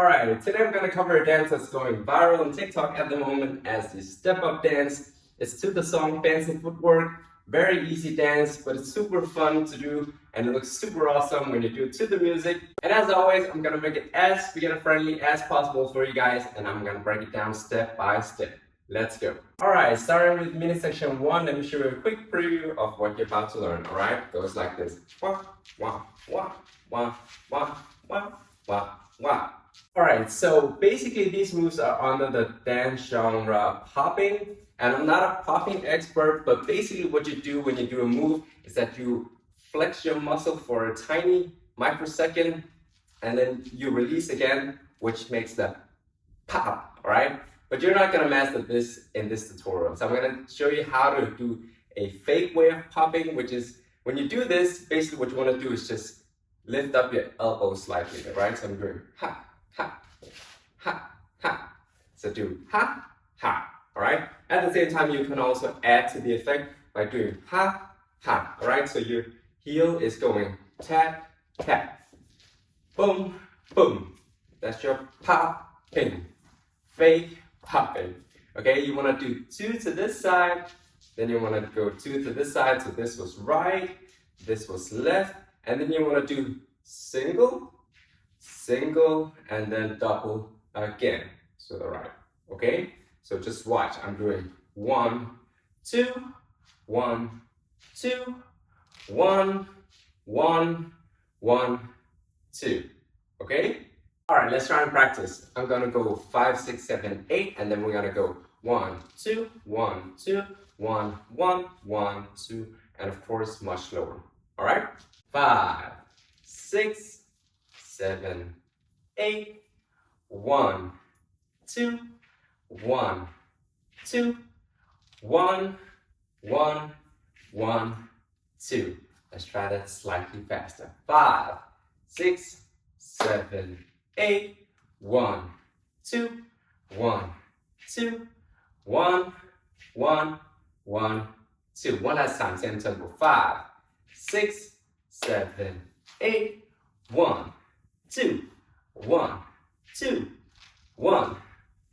Alright, today I'm going to cover a dance that's going viral on TikTok at the moment as the step-up dance. It's to the song Fancy Footwork. Very easy dance, but it's super fun to do and it looks super awesome when you do it to the music. And as always, I'm going to make it as beginner-friendly as possible for you guys, and I'm going to break it down step by step. Let's go. Alright, starting with mini section 1, let me show you a quick preview of what you're about to learn. Alright, goes like this. Wah, wah, wah, wah, wah, wah, wah, wah. Alright, so basically these moves are under the dance genre popping, and I'm not a popping expert, but basically what you do when you do a move is that you flex your muscle for a tiny microsecond and then you release again, which makes the pop, alright? But you're not going to master this in this tutorial, so I'm going to show you how to do a fake way of popping, which is when you do this, basically what you want to do is just lift up your elbow slightly, right? So I'm doing ha, ha, ha, ha. So do ha, ha, all right? At the same time, you can also add to the effect by doing ha, ha, all right? So your heel is going tap, tap, boom, boom. That's your popping, fake popping, okay? You wanna do 2 to this side, then you wanna go 2 to this side, so this was right, this was left, and then you wanna do single, single, and then double again to the right, okay? So just watch, I'm doing 1, 2, 1, 2, 1, 1, 1, 2, okay? All right, let's try and practice. I'm gonna go 5, 6, 7, 8, and then we're gonna go 1, 2, 1, 2, 1, 1, 1, 2, and of course, much slower. All right? 5, 6, 7, 8, 1, 2, 1, 2, 1, 1, 1, 2. Let's try that slightly faster. 5, 6, 7, 8, 1, 2, 1, 2, 1, 1, 1, 2. One last time, same tempo. 5, 6, 7, 8, 1, 2, 1, 2, 1,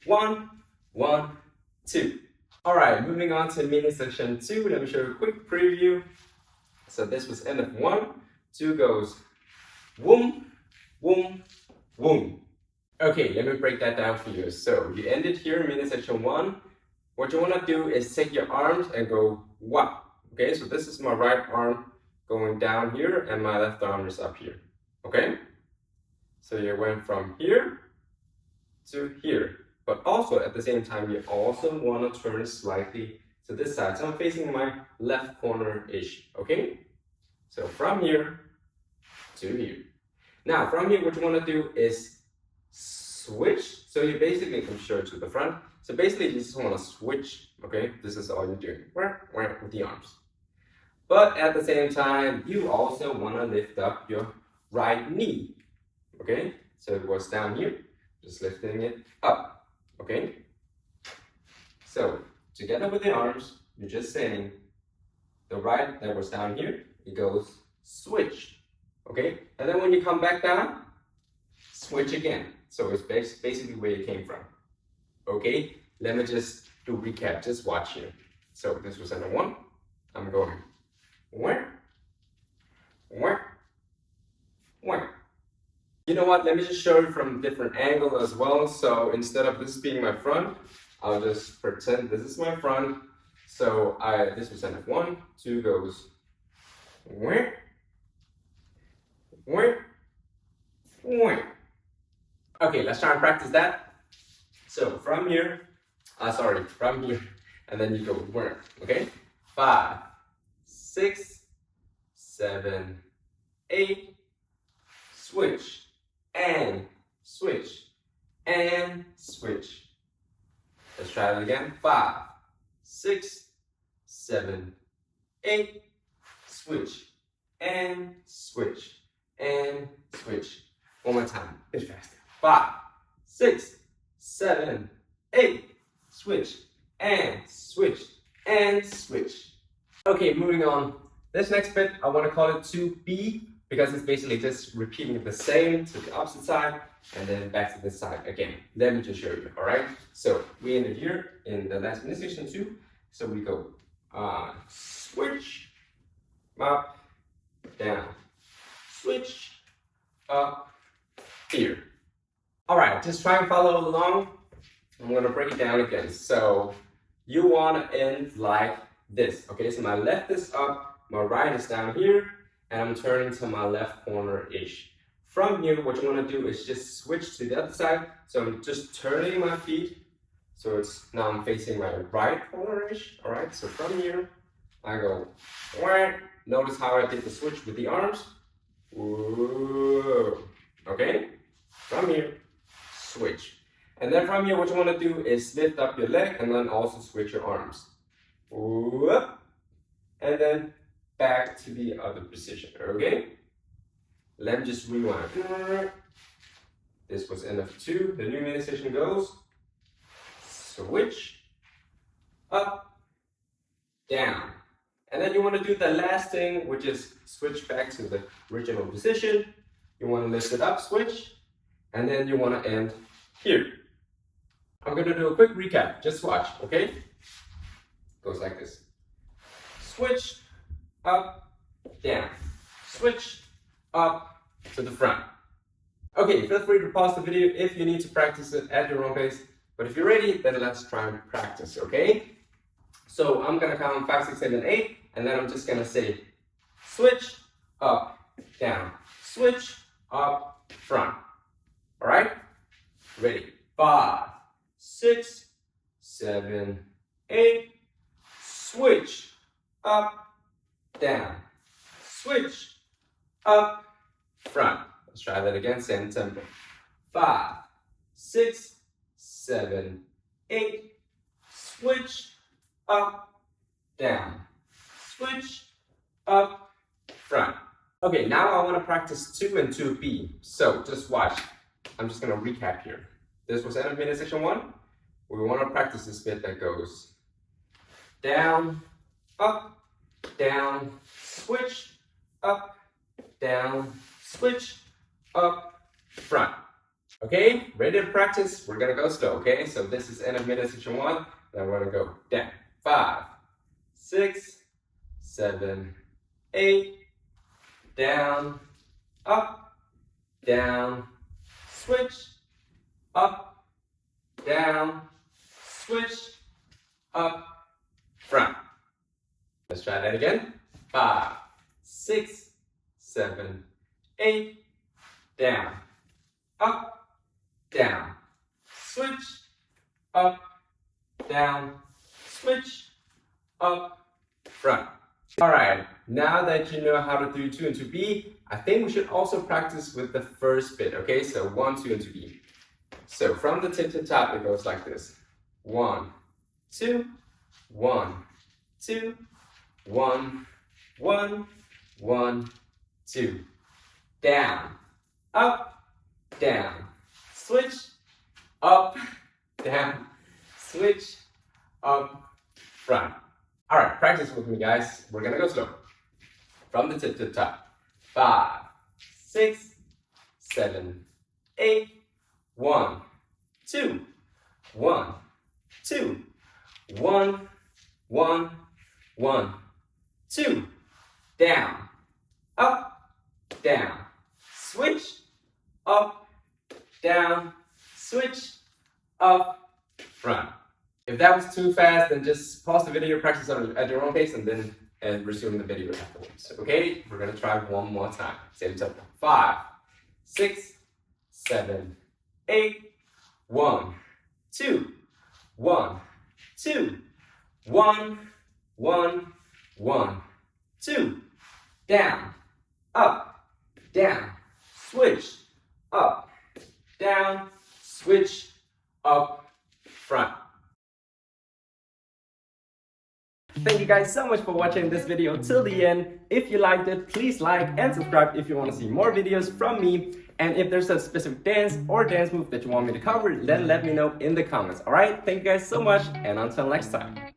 1, 1, 2. All right, moving on to mini section 2. Let me show you a quick preview. So this was end of 1. 2 goes boom, boom, boom. Okay, let me break that down for you. So you ended here in mini section 1. What you want to do is take your arms and go wah. Okay, so this is my right arm going down here and my left arm is up here. Okay, so you went from here to here, but also at the same time you also want to turn slightly to this side. So I'm facing my left corner-ish. Okay, so from here to here. Now from here, what you want to do is switch. So you basically come straight to the front. So basically you just want to switch. Okay, this is all you're doing with the arms. But at the same time, you also want to lift up your right knee. Okay, so it was down here, just lifting it up. Okay, so together with the arms, you're just saying the right that was down here, it goes switch. Okay, and then when you come back down, switch again. So it's basically where you came from. Okay, let me just do recap, just watch here. So this was under 1, I'm going where. You know what, let me just show you from a different angle as well. So instead of this being my front, I'll just pretend this is my front. So this was end of 1, 2 goes where. Okay, let's try and practice that. So from here, from here, and then you go where, okay? 5, 6, 7, 8, switch, and switch, and switch. Let's try it again. 5, 6, 7, 8, switch, and switch, and switch. One more time, a bit faster. 5, 6, 7, 8, switch, and switch, and switch. Okay, moving on. This next bit, I want to call it to be because it's basically just repeating the same to the opposite side and then back to this side again. Let me just show you, all right? So we ended here in the last minute 2. So we go switch, up, down, switch, up, here. All right, just try and follow along. I'm gonna break it down again. So you wanna end like this, okay? So my left is up, my right is down here, and I'm turning to my left corner-ish. From here, what you wanna do is just switch to the other side. So I'm just turning my feet. So now I'm facing my right corner-ish, all right? So from here, I go, notice how I did the switch with the arms. Whoa. Okay? From here, switch. And then from here, what you want to do is lift up your leg and then also switch your arms. Whoop. And then back to the other position, okay? Let me just rewind. This was end of 2. The new minute session goes switch, up, down. And then you want to do the last thing, which is switch back to the original position. You want to lift it up, switch, and then you want to end here. I'm going to do a quick recap. Just watch, okay? Goes like this. Switch, up, down. Switch, up, to the front. Okay, feel free to pause the video if you need to practice it at your own pace. But if you're ready, then let's try and practice, okay? So I'm going to count 5, 6, 7, 8, and then I'm just going to say switch, up, down. Switch, up, front. All right? Ready? 5, 6, 7, 8. Switch, up, down. Switch, up, front. Let's try that again, same tempo. 5, 6, 7, 8. Switch, up, down. Switch, up, front. Okay, now I want to practice 2 and 2B. So just watch. I'm just going to recap here. This was end of minute section 1. We want to practice this bit that goes down, down, switch, up, down, switch, up, front. Okay, ready to practice? We're going to go slow, okay? So this is end of minute section 1. Then we're going to go down. 5, 6, 7, 8. Down, up, down, switch, up, down, switch, up, front. Let's try that again. 5, 6, 7, 8. Down, up, down, switch, up, down, switch, up, front. All right, now that you know how to do 2 and 2B, I think we should also practice with the first bit, okay? So 1, 2, and 2B. So from the tip to top, it goes like this. 1, 2, 1, 2, 1, 1, 1, 2. Down, up, down, switch, up, down, switch, up, front. All right, practice with me, guys. We're gonna go slow. From the tip to the top. 5, 6, 7, 8. 1, 2, 1, 2, 1, 1, 1, 2. Down, up, down, switch, up, down, switch, up, front. If that was too fast, then just pause the video, practice at your own pace, and then resume the video afterwards. Okay, we're gonna try one more time. Same tempo. 5, 6, 7, 8. 1, 2, 1, 2, 1, 1, 1, 2. Down, up, down, switch, up, down, switch, up, front. Thank you guys so much for watching this video till the end. If you liked it, please like and subscribe if you want to see more videos from me. And if there's a specific dance or dance move that you want me to cover, then let me know in the comments. Alright, thank you guys so much, and until next time.